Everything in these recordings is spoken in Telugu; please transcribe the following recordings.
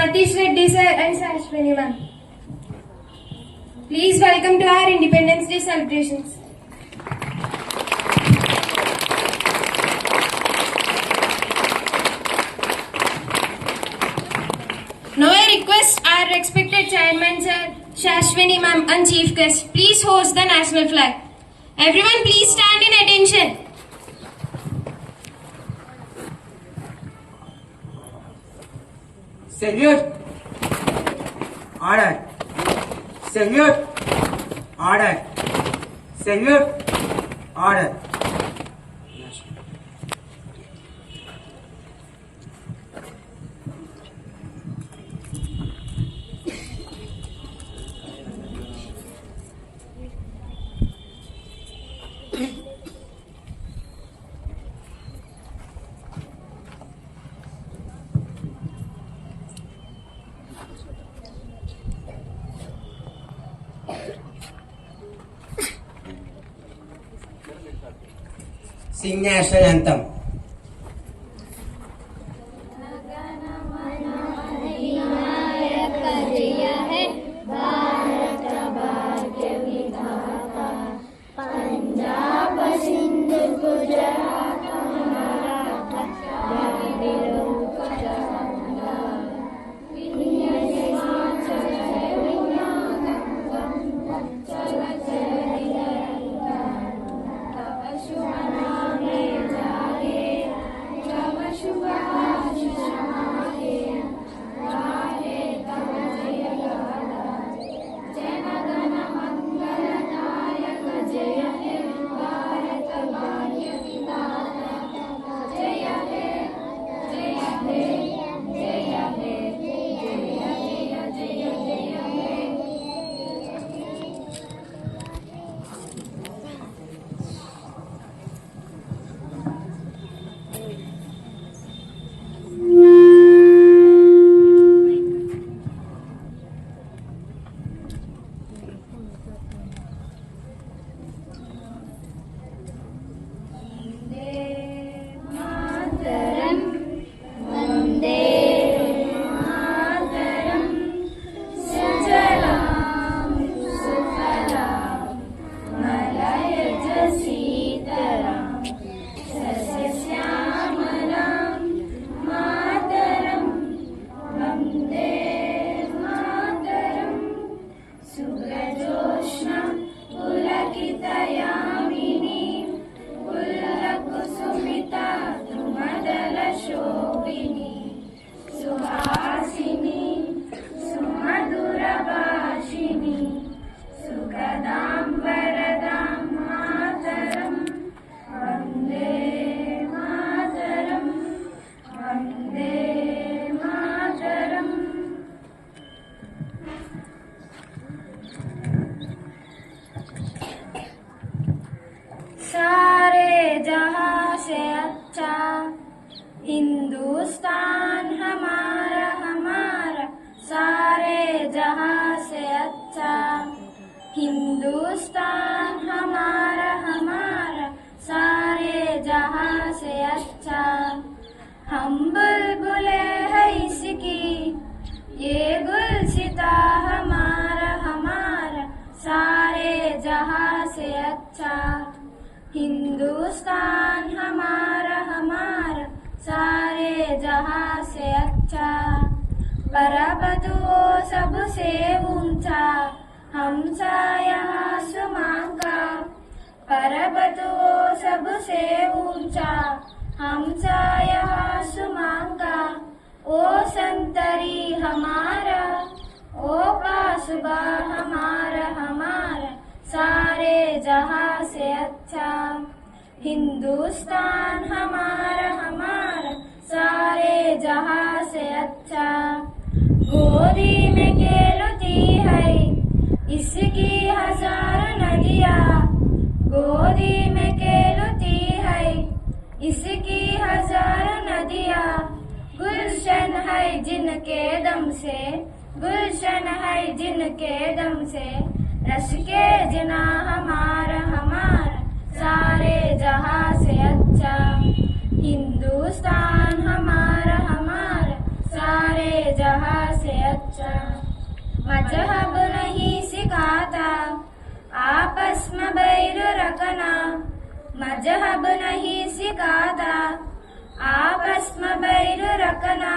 Satish Reddy sir and Shashwini ma'am. Please welcome to our Independence Day celebrations. Now I request our respected chairman sir, Shashwini ma'am and chief guest, please host the national flag. Everyone please stand in attention. Salute. Order. Salute. Order. Salute. Order. Sing national anthem. सारे जहां से अच्छा हिंदुस्तान हमारा हमारा, सारे जहां से अच्छा हिंदुस्तान हमारा हमारा, सारे जहां से अच्छा। हम बुलबुले हैं इसकी, ये गुलसिता हमारा हमारा, सारे जहां से अच्छा हिंदुस्तान हमारा हमारा, सारे जहां से अच्छा। पर्वत वो सबसे ऊंचा, हमसा यहाँ आसमां का, पर्वत वो सबसे ऊंचा, हमसा यहाँ आसमां का। ओ संतरी हमारा, ओ कासबा हमारा हमारा, सारे जहां से अच्छा हिंदुस्तान हमारा हमारा, सारे जहां से अच्छा। गोदी में खेलती है इसकी हजार नदियाँ, गोदी में खेलती है इसकी हजार नदियाँ। गुलशन है जिनके दम से, गुलशन है जिनके दम से, रश के जना हमारा हमारा, सारे जहां से अच्छा हिंदुस्तान हमारा हमारा, सारे जहां से अच्छा। मजहब नहीं सिखाता आपस में बैर रखना, मजहब नहीं सिखाता आपस में बैर रखना।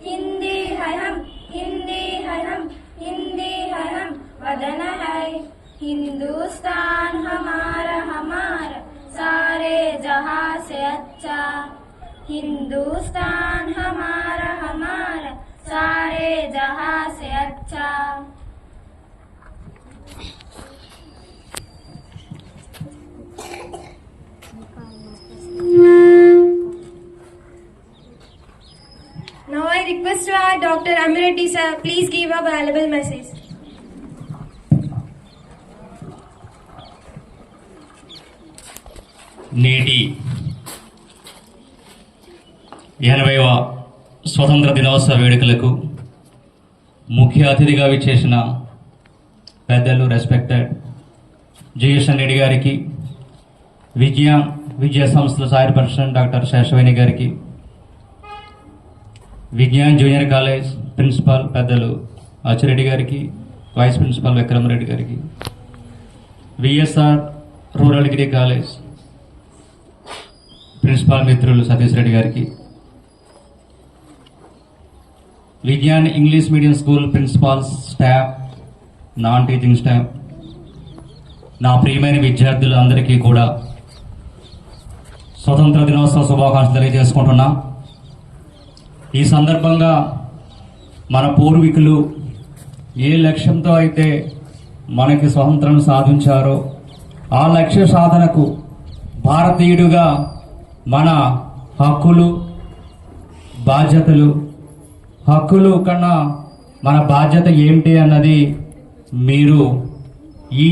हिंदी है हम, हिंदी है हम, हिंदी है हम, वतन है हिंदुस्तान हमारा, हमारा सारे जहां से अच्छा। हिंदुस्तान हमारा, हमारा सारे जहां से अच्छा। Now I request our Dr. Amireddy sir, please give a valuable message. నేటి 80వ స్వతంత్ర దినోత్సవ వేడుకలకు ముఖ్య అతిథిగా విచ్చేసిన పెద్దలు రెస్పెక్టెడ్ జేఎస్ఎన్ రెడ్డి గారికి, విద్యా సంస్థల చైర్పర్సన్ డాక్టర్ శేషవేణి గారికి, విజ్ఞాన్ జూనియర్ కాలేజ్ ప్రిన్సిపాల్ పెద్దలు అచ్చిరెడ్డి గారికి, వైస్ ప్రిన్సిపాల్ విక్రమరెడ్డి గారికి, VSR rural degree college principal మిత్రులు సతీష్ రెడ్డి గారికి, Vignan English medium school principals, staff, non teaching staff, నా ప్రియమైన విద్యార్థులందరికీ కూడా స్వతంత్ర దినోత్సవ శుభాకాంక్షలు తెలియజేసుకుంటున్నా. ఈ సందర్భంగా మన పూర్వీకులు ఏ లక్ష్యంతో అయితే మనకి స్వతంత్రం సాధించారో ఆ లక్ష్య సాధనకు భారతీయుడుగా మన హక్కులు బాధ్యతలు, హక్కులు కన్నా మన బాధ్యత ఏమిటి అన్నది మీరు ఈ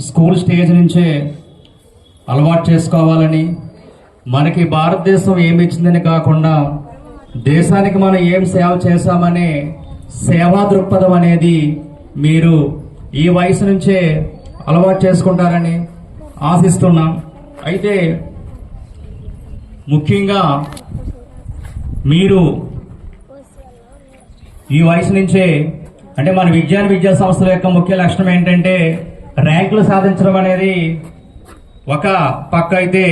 స్కూల్ స్టేజ్ నుంచే అలవాటు చేసుకోవాలని, మనకి భారతదేశం ఏమి ఇచ్చిందని కాకుండా దేశానికి మనం ఏం సేవ చేశామనే సేవా దృక్పథం అనేది మీరు ఈ వయసు నుంచే అలవాటు చేసుకుంటారని ఆశిస్తున్నాం. అయితే ముఖ్యంగా మీరు ఈ వయసు నుంచే, అంటే మన విద్యా సంస్థల యొక్క ముఖ్య లక్షణం ఏంటంటే ర్యాంకులు సాధించడం అనేది ఒక పక్క అయితే,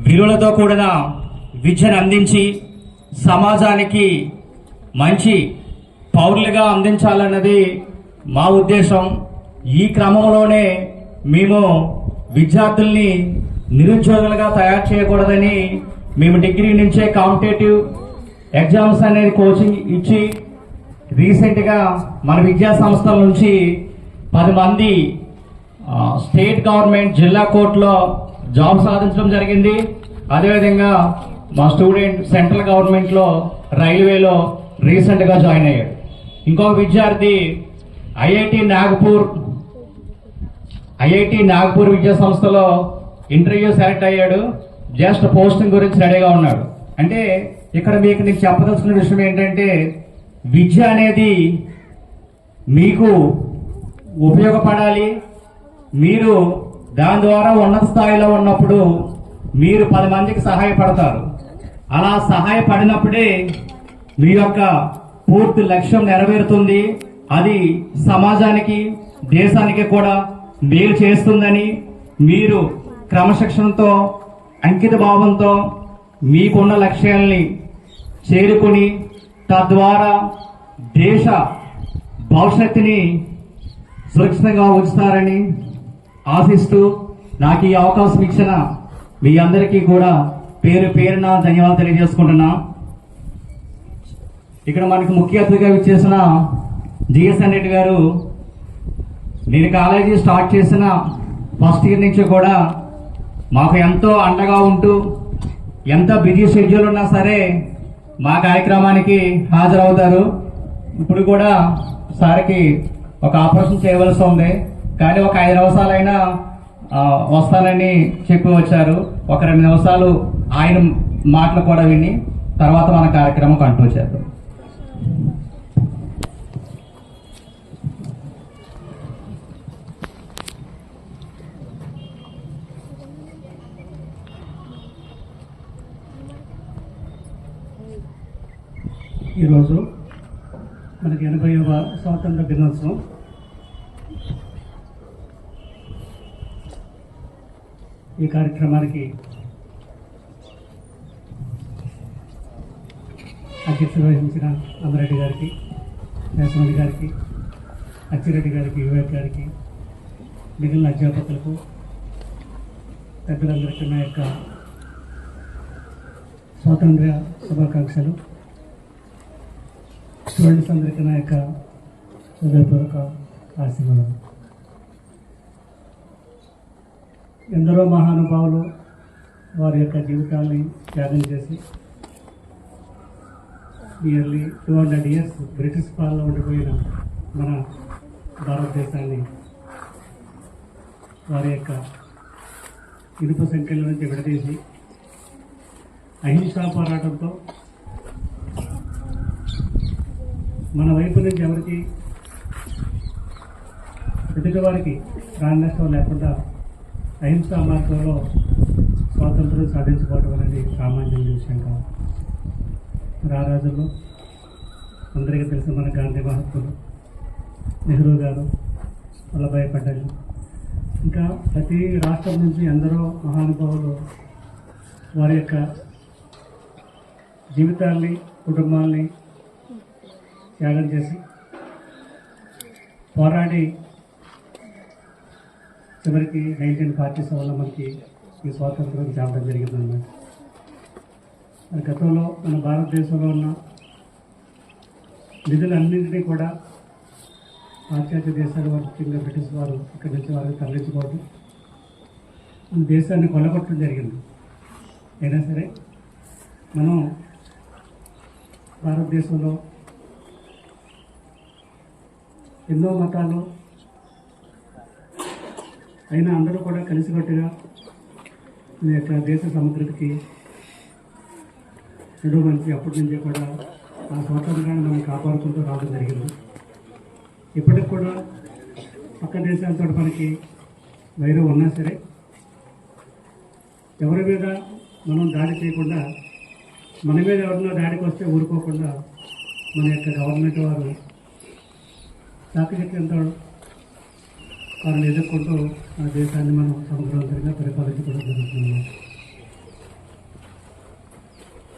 విలువలతో కూడిన విద్యను అందించి సమాజానికి మంచి పౌరులుగా అందించాలన్నది మా ఉద్దేశం. ఈ క్రమంలోనే మేము విద్యార్థుల్ని నిరుద్యోగులుగా తయారు చేయకూడదని మేము డిగ్రీ నుంచే కాంపిటేటివ్ ఎగ్జామ్స్ అనేది కోచింగ్ ఇచ్చి రీసెంట్గా మన విద్యా సంస్థల నుంచి 10 మంది స్టేట్ గవర్నమెంట్ జిల్లా కోర్టులో జాబ్ సాధించడం జరిగింది. అదేవిధంగా మా స్టూడెంట్ సెంట్రల్ గవర్నమెంట్లో రైల్వేలో రీసెంట్గా జాయిన్ అయ్యాడు. ఇంకొక విద్యార్థి ఐఐటి నాగపూర్ విద్యా సంస్థలో ఇంటర్వ్యూ సెలెక్ట్ అయ్యాడు. జస్ట్ పోస్టింగ్ గురించి రెడీగా ఉన్నాడు. అంటే ఇక్కడ నీకు చెప్పదలుచుకున్న విషయం ఏంటంటే విద్య అనేది మీకు ఉపయోగపడాలి. మీరు దాని ద్వారా ఉన్నత స్థాయిలో ఉన్నప్పుడు మీరు 10 మందికి సహాయపడతారు. అలా సహాయపడినప్పుడే మీ యొక్క పూర్తి లక్ష్యం నెరవేరుతుంది. అది సమాజానికి, దేశానికి కూడా మేలు చేస్తుందని మీరు క్రమశిక్షణతో, అంకిత భావంతో మీకున్న లక్ష్యాల్ని చేరుకుని తద్వారా దేశ భవిష్యత్తుని సురక్షితంగా ఉంచుతారని ఆశిస్తూ నాకు ఈ అవకాశం ఇచ్చిన మీ అందరికీ కూడా పేరు పేరున ధన్యవాదాలు తెలియజేసుకుంటున్నా. ఇక్కడ మనకి ముఖ్య అతిథిగా విచ్చేసిన జిఎస్ఎన్ రెడ్డి గారు, నేను కాలేజీ స్టార్ట్ చేసిన ఫస్ట్ ఇయర్ నుంచి కూడా మాకు ఎంతో అండగా ఉంటూ, ఎంత బిజీ షెడ్యూల్ ఉన్నా సరే మా కార్యక్రమానికి హాజరవుతారు. ఇప్పుడు కూడా సార్కి ఒక ఆపరేషన్ చేయవలసి ఉంది, కానీ ఒక 5 నిమిషాలైనా వస్తానని చెప్పి వచ్చారు. ఒక 2 నిమిషాలు ఆయన మాటలు కూడా విని తర్వాత మన కార్యక్రమం కంటిన్యూ చేద్దాం. ఈరోజు మనకి 80వ స్వాతంత్ర దినోత్సవం. ఈ కార్యక్రమానికి అధ్యక్షత వహించిన అమరెడ్డి గారికి, నేసమణి గారికి, అచ్చిరెడ్డి గారికి, వివేక్ గారికి, మిగిలిన అధ్యాపకులకు, పెద్దలందరికీ నా యొక్క స్వాతంత్ర్య శుభాకాంక్షలు. స్టూడెంట్స్ అందరికీ నా యొక్క హృదయపూర్వక ఆశీర్వాదాలు. ఎందరో మహానుభావులు వారి యొక్క జీవితాన్ని త్యాగం చేసి నియర్లీ 200 years బ్రిటిష్ పాలనలో ఉండిపోయిన మన భారతదేశాన్ని వారి యొక్క ఇనుప సంఖ్యల నుంచి విడదీసి అహింసా పోరాటంతో మన వైపు నుంచి ఎవరికి ఎదుటి వారికి ప్రాణ నష్టం లేకుండా అహింసా మార్గంలో స్వాతంత్రం సాధించుకోవడం అనేది సామాన్యమైన విషయం కాదు. ఆ రోజుల్లో అందరికీ తెలిసిన మన గాంధీ మహాత్ములు, నెహ్రూ గారు, వల్లభాయ్ పటేల్, ఇంకా ప్రతి రాష్ట్రం నుంచి ఎందరో మహానుభావులు వారి యొక్క జీవితాల్ని, కుటుంబాల్ని త్యాగం చేసి పోరాడి చివరికి 1947లో మనకి ఈ స్వాతంత్రం తేవడం జరిగిందన్నమాట. గతంలో మన భారతదేశంలో ఉన్న నిధులన్నింటినీ కూడా పాశ్చాత్య దేశాల వారు, ముఖ్యంగా బ్రిటిష్ వారు ఇక్కడి నుంచి వారికి తరలించుకోవడం, మన దేశాన్ని కొల్లగొట్టడం జరిగింది. అయినా సరే మనం భారతదేశంలో ఎన్నో మతాలు అయినా అందరూ కూడా కలిసికట్టుగా ఈ యొక్క దేశ సమగ్రతకి మంచి అప్పటి నుంచి కూడా ఆ స్వాతంత్రాన్ని మనం కాపాడుకుంటూ రావడం జరిగింది. ఇప్పటికి కూడా పక్క దేశాలతో మనకి వైరం ఉన్నా సరే ఎవరి మీద మనం దాడి చేయకుండా, మన మీద ఎవరైనా దాడికి వస్తే ఊరుకోకుండా మన యొక్క గవర్నమెంట్ వారు చాకచక్యంతో వారిని ఎదుర్కొంటూ మన దేశాన్ని మనం సమగ్రవంతంగా పరిపాలించుకోవడం జరుగుతుంది.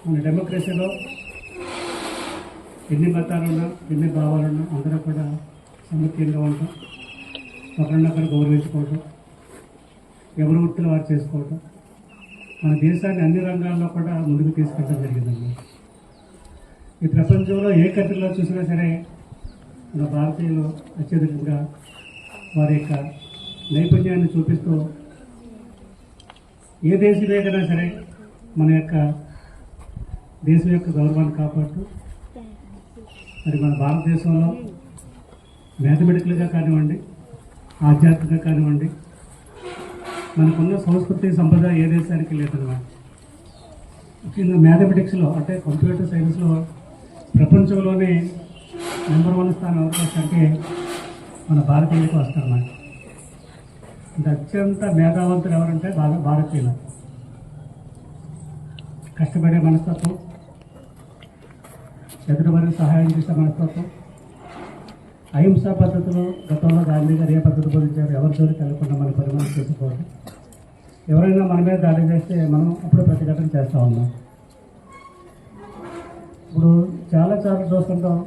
మన డెమోక్రసీలో ఎన్ని మతాలున్నా, ఎన్ని భావాలున్నా అందరూ కూడా సమైక్యంగా ఉంటాం. ఒకరినొకరు గౌరవించుకోవటం, ఎవరి వృత్తులు వారు చేసుకోవటం, మన దేశాన్ని అన్ని రంగాల్లో కూడా ముందుకు తీసుకెళ్ళడం జరిగిందండి. ఈ ప్రపంచంలో ఏ కంట్రీలో చూసినా సరే మన భారతీయులు అత్యధికంగా వారి యొక్క నైపుణ్యాన్ని చూపిస్తూ ఏ దేశమేదైనా సరే మన యొక్క దేశం యొక్క గౌరవాన్ని కాపాడుతూ, మరి మన భారతదేశంలో మ్యాథమెటికల్గా కానివ్వండి, ఆధ్యాత్మికంగా కానివ్వండి, మనకున్న సంస్కృతి సంపద ఏ దేశానికి లేదన్నమాట. ముఖ్యంగా మ్యాథమెటిక్స్లో అంటే కంప్యూటర్ సైన్స్లో ప్రపంచంలోనే నెంబర్ 1 స్థానం అవకాశంటే మన భారతీయులకు వస్తారన్నమాట. అంటే అత్యంత మేధావంతులు ఎవరంటే భారతీయులు. కష్టపడే మనస్తత్వం, ఎదుటివారికి సహాయం చేసే మనస్తత్వం, అహింసా పద్ధతులు గతంలో గాంధీ గారు ఏ పద్ధతి బోధించారు, ఎవరితో కలగకుండా మన పరిమాణం చేసుకోవడం, ఎవరైనా మన మీద దాడి చేస్తే మనం అప్పుడు ప్రతిఘటన చేస్తూ ఉన్నాం. ఇప్పుడు చాలా చూస్తుంటాం,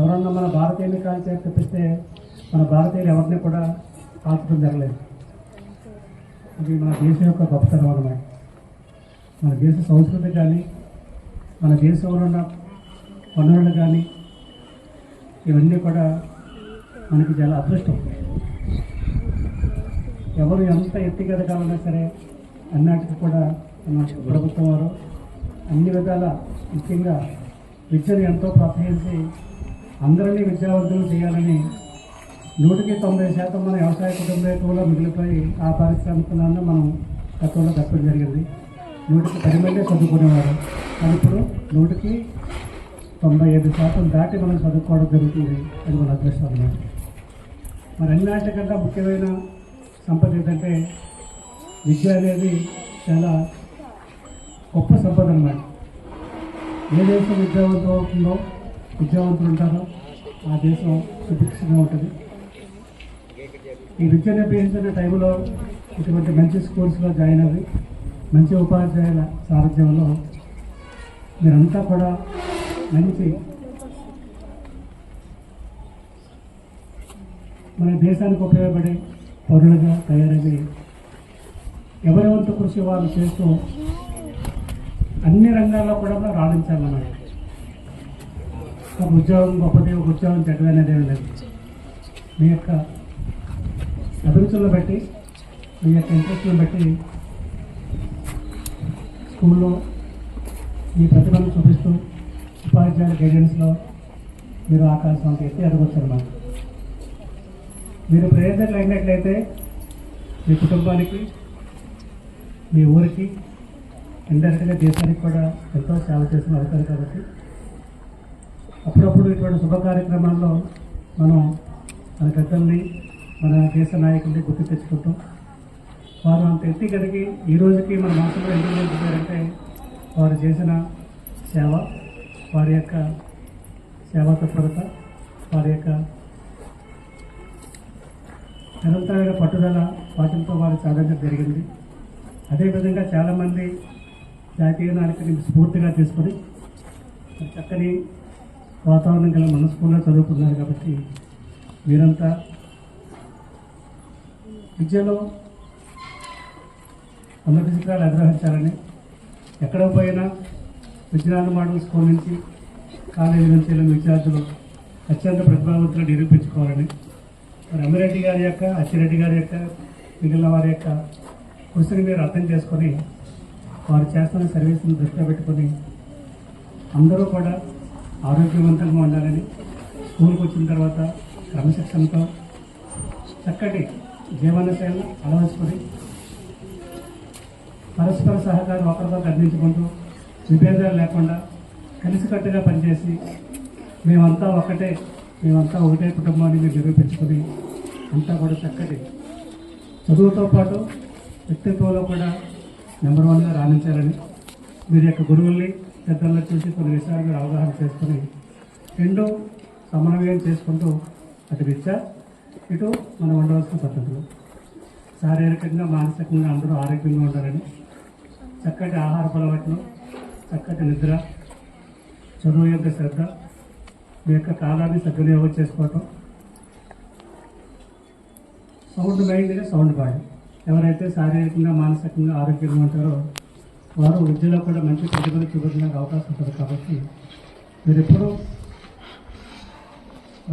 ఎవరన్నా మన భారతీయుని కాల్ చేసి తెప్పిస్తే మన భారతీయులు ఎవరిని కూడా కాల్చడం జరగలేదు. అది మన దేశం యొక్క గొప్పతనం అన్నమాట. మన దేశ సంస్కృతి కానీ, మన దేశంలో ఉన్న వనరులు కానీ ఇవన్నీ కూడా మనకి చాలా అదృష్టం. ఎవరు ఎంత ఎత్తికెదగాలన్నా సరే అన్నిటికీ కూడా మన ప్రభుత్వం వారు అన్ని విధాల, ముఖ్యంగా విద్యను ఎంతో ప్రోత్సహించి అందరినీ విద్యావంతులు చేయాలని 100% మన వ్యవసాయ కుటుంబీకుల్లో మిగిలిపోయి ఆ పారిశ్రామికలను మనం గతంలో తప్పడం జరిగింది. 110 మంది చదువుకునేవారు, కానీ ఇప్పుడు 195% దాటి మనం చదువుకోవడం జరుగుతుంది. అది మన అదృష్టం అన్నమాట. మరి అన్నింటికంటే ముఖ్యమైన సంపద ఏంటంటే విద్య అనేది చాలా గొప్ప సంపద అన్నమాట. ఏ దేశం విద్యావంతం అవుతుందో, విద్యావంతులు ఉంటారో ఆ దేశం సుభిక్షంగా ఉంటుంది. ఈ విద్యను అభ్యసించిన టైంలో ఇటువంటి మంచి స్కూల్స్లో జాయిన్ అవ్వి మంచి ఉపాధ్యాయుల సారథ్యంలో మీరంతా కూడా మంచి మన దేశానికి ఉపయోగపడే పౌరులుగా తయారయ్యి ఎవరి వంతు కృషి వాళ్ళు చేస్తూ అన్ని రంగాల్లో కూడా మనం రాణించాలన్నమాట. ఒక ఉద్యోగం గొప్పది, ఒక ఉద్యోగం చెడ్డదనేది ఏమి లేదు. మీ యొక్క అభిరుచులను బట్టి, మీ యొక్క ఇంట్రెస్ట్లను బట్టి స్కూల్లో మీ ప్రతిభను చూపిస్తూ ఉపాధ్యాయుల గైడెన్స్లో మీరు ఆకాశానికి ఎత్తి ఎదగొచ్చు అన్నమాట. మీరు ప్రయోజనాలు అయినట్లయితే మీ కుటుంబానికి, మీ ఊరికి, ఇండైరెక్ట్గా దేశానికి కూడా ఎంతో సేవ చేసిన అవుతారు. కాబట్టి అప్పుడప్పుడు ఇటువంటి శుభ కార్యక్రమాల్లో మనం మన పెద్దల్ని, మన దేశ నాయకుల్ని గుర్తు తెచ్చుకుంటాం. వారు అంత ఎత్తి కలిగి ఈ రోజుకి మన మనసులో ఎందుకు నిలుపుతారంటే వారు చేసిన సేవ, వారి యొక్క సేవా తత్పరత, వారి యొక్క నిరంతరమైన పట్టుదల, వాటితో వారు సాధించడం జరిగింది. అదేవిధంగా చాలామంది జాతీయ నాయకుని స్ఫూర్తిగా తీసుకొని చక్కని వాతావరణం గల మన స్కూల్లో చదువుకున్నారు. కాబట్టి మీరంతా విద్యలో ఉన్నత శిఖరాలు అధిరోహించాలని, ఎక్కడ పోయినా విజ్ఞాన మోడల్ స్కూల్ నుంచి, కాలేజీ నుంచి వెళ్ళిన విద్యార్థులు అత్యంత ప్రతిభావంతులు నిరూపించుకోవాలని, మరి అమ్మిరెడ్డి గారి యొక్క, అచ్చిరెడ్డి గారి యొక్క, మిగిలిన వారి యొక్క కృషిని మీరు అర్థం చేసుకొని వారు చేస్తున్న సర్వీస్ని దృష్టిలో పెట్టుకొని అందరూ కూడా ఆరోగ్యవంతంగా ఉండాలని, స్కూల్కి వచ్చిన తర్వాత క్రమశిక్షణతో చక్కటి జీవనశైలిని అలవర్చుకొని పరస్పర సహకారం ఒకరికొకరు అందించుకుంటూ విభేదాలు లేకుండా కలిసికట్టుగా పనిచేసి మేమంతా ఒకటే కుటుంబాన్ని మీరు నిరూపించుకొని అంతా కూడా చక్కటి చదువుతో పాటు వ్యక్తిత్వంలో కూడా నెంబర్ 1గా రాణించాలని, మీరు యొక్క గురువుల్ని, పెద్దల్లో చూసి కొన్ని విషయాలు మీరు అవగాహన చేసుకొని రెండు సమన్వయం చేసుకుంటూ అటు విద్య, ఇటు మనం ఉండవలసిన పద్ధతులు, శారీరకంగా, మానసికంగా అందరూ ఆరోగ్యంగా ఉండాలని, చక్కటి ఆహారపు అలవాట్లు, చక్కటి నిద్ర, చదువు యొక్క శ్రద్ధ, మీ యొక్క కాలాన్ని సద్వినియోగం చేసుకోవటం, సౌండ్ మైండ్గా సౌండ్ బాడీ. ఎవరైతే శారీరకంగా, మానసికంగా ఆరోగ్యంగా ఉంటారో వారు విద్యలో కూడా మంచి ప్రతిభను చూపించడానికి అవకాశం ఉంటుంది. కాబట్టి మీరు ఎప్పుడూ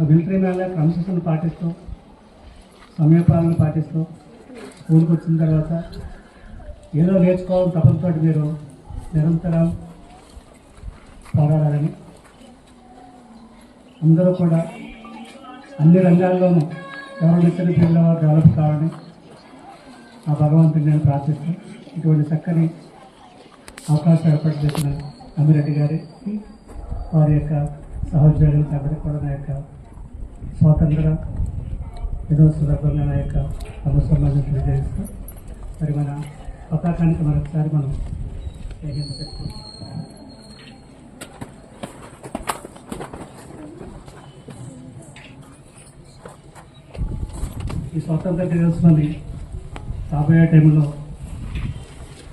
మిలిటరీ మ్యాన్గా క్రమశిక్షణ పాటిస్తూ, సమయపాలన పాటిస్తూ స్కూల్కి వచ్చిన తర్వాత ఏదో నేర్చుకోవాలని తపనతో మీరు నిరంతరం పోరాడాలని, అందరూ కూడా అన్ని రంగాల్లోనూ ఎవరు ఇచ్చిన పిల్లల డెవలప్ కావాలని ఆ భగవంతుని నేను ప్రార్థిస్తూ ఇటువంటి చక్కని అవకాశం ఏర్పాటు చేసిన అమ్మిరెడ్డి గారికి, వారి యొక్క సహోద్యోగులకు అందరికీ కూడా నా యొక్క స్వాతంత్ర దినోత్సవ సందర్భంగా నా యొక్క నమస్కారాన్ని తెలియజేస్తూ మరి మన పతాకానికి మరొకసారి మనం పెట్టుకుంటాం. ఈ స్వాతంత్ర దినోత్సవాన్ని రాబోయే టైంలో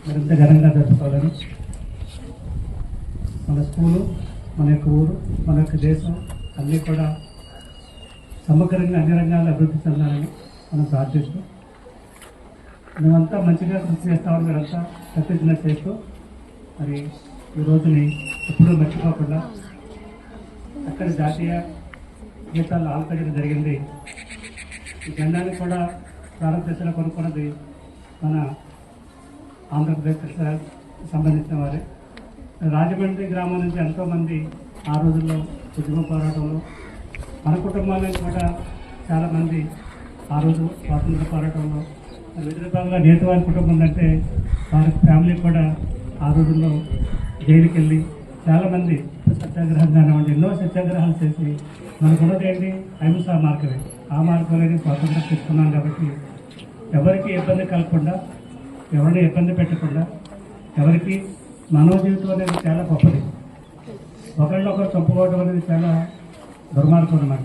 మరింత ఘనంగా జరుపుకోవాలని, మన స్కూలు, మన యొక్క ఊరు, మన యొక్క దేశం అన్నీ కూడా సమగ్రంగా అన్ని రంగాల్లో అభివృద్ధి చెందాలని మనం ప్రార్థిస్తూ, మేమంతా మంచిగా కృషి చేస్తామని మీరంతా ప్రతిజ్ఞ చేస్తూ మరి ఈ రోజుని ఎప్పుడూ మర్చిపోకుండా అక్కడ జాతీయ గీతాలు ఆలపించడం జరిగింది. ఈ జెండాన్ని కూడా భారతదేశంలో కొనుక్కున్నది మన ఆంధ్రప్రదేశ్ సంబంధించిన వారే. రాజమండ్రి గ్రామం నుంచి ఎంతోమంది ఆ రోజుల్లో ఉద్యమ పోరాటంలో, మన కుటుంబాలను కూడా చాలామంది ఆ రోజు స్వాతంత్ర పోరాటంలో విదర్భంగా నేతవారి కుటుంబం ఉందంటే వారి ఫ్యామిలీ కూడా ఆ రోజుల్లో జైలుకి వెళ్ళి చాలామంది సత్యాగ్రహం కానివ్వండి, ఎన్నో సత్యాగ్రహాలు చేసి మనకున్నది ఏంటి అహింసా మార్గమే. ఆ మార్గంలోనే స్వాతంత్రం తీసుకున్నాం. కాబట్టి ఎవరికి ఇబ్బంది కలగకుండా, ఎవరిని ఇబ్బంది పెట్టకుండా, ఎవరికి మానవ జీవితం అనేది చాలా గొప్పది. ఒకరినొకరు చంపుకోవడం అనేది చాలా దుర్మార్గం అన్నమాట.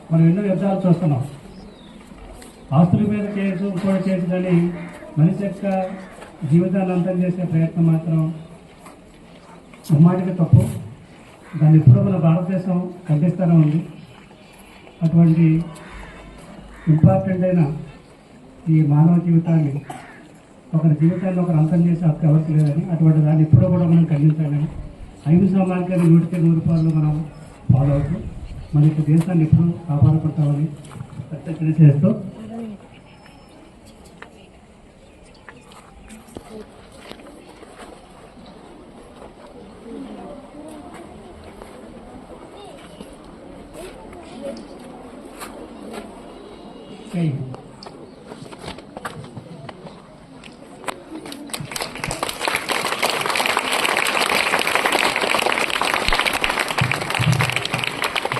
మనం ఎన్నో యుద్ధాలు చూస్తున్నాం. ఆస్తుల మీద కేసు ఇంకోటి కేసు కానీ మనిషి యొక్క జీవితాన్ని అంతం చేసే ప్రయత్నం మాత్రం ముమ్మాటికి తప్పు. దాన్ని ఎప్పుడూ మన భారతదేశం ఖండిస్తూనే ఉంది. అటువంటి ఇంపార్టెంట్ అయిన ఈ మానవ జీవితాన్ని, ఒకరి జీవితాన్ని ఒకరు అంతం చేసే హక్కు ఎవరికి లేదని, అటువంటి దాన్ని ఎప్పుడూ కూడా మనం ఖండించాలని, అహింసా మార్గాన్ని 100% మనం ఫాలో అవుతూ మన యొక్క దేశాన్ని ఎప్పుడూ కాపాడుకుంటామని ప్రత్యేక చేస్తూ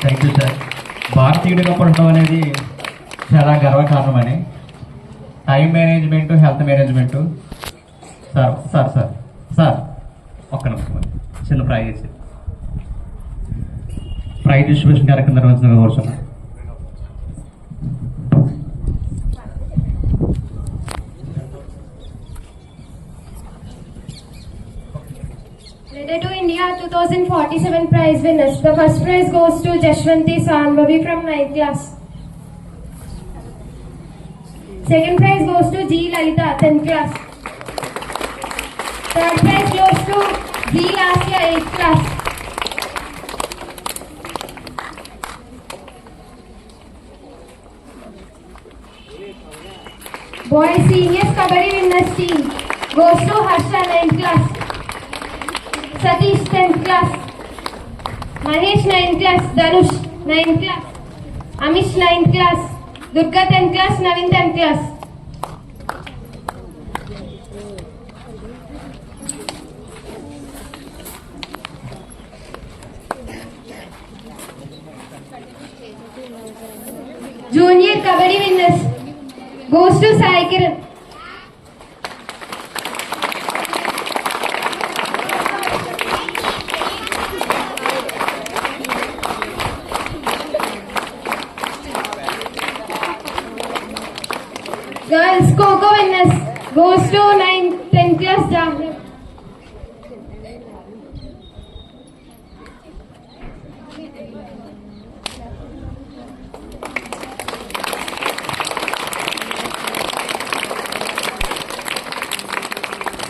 థ్యాంక్ యూ సార్. భారతీయుడిగా పుట్టడం అనేది చాలా గర్వకారణమని. Time management, health management. Sir sir sir sir ఒక్క నిమిషం, చిన్న ప్రైజ్ డిస్ట్రిబ్యూషన్ కార్యక్రమం నిర్వహించిన కోరుతున్నా. Letter to India 2047 prize winners. The first prize goes to Jashwanti Sanbabi from 9th class. Second prize goes to G Lalita, 10th class. Third prize goes to G Lasya, 8th class. Boys seniors kabaddi winners team goes to Harsha, 9th class. Satish, 10th class. Mahesh, 9th class. Danush, 9th class. Amish, 9th class. Durga, 10th class. Navin, 10th class. Junior kabaddi winners goes to Sai Kiran. Girls Coco winners goes to 9th, 10th class Jamnagar.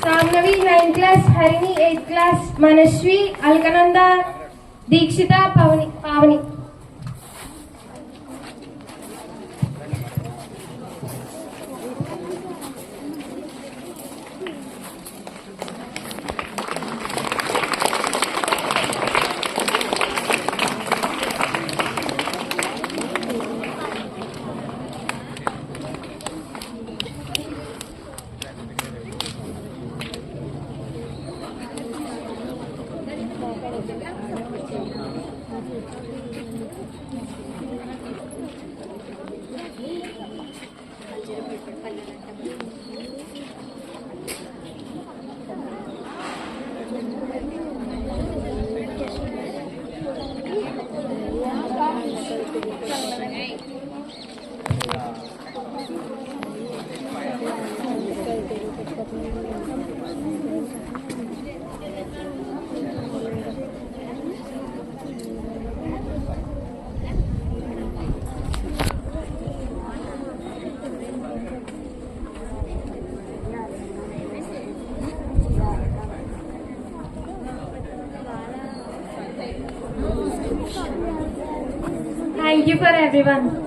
Samnavi 9th class, Harini 8th class, Manashwi, Alkananda, Dikshita, Pavani. Thank you for everyone.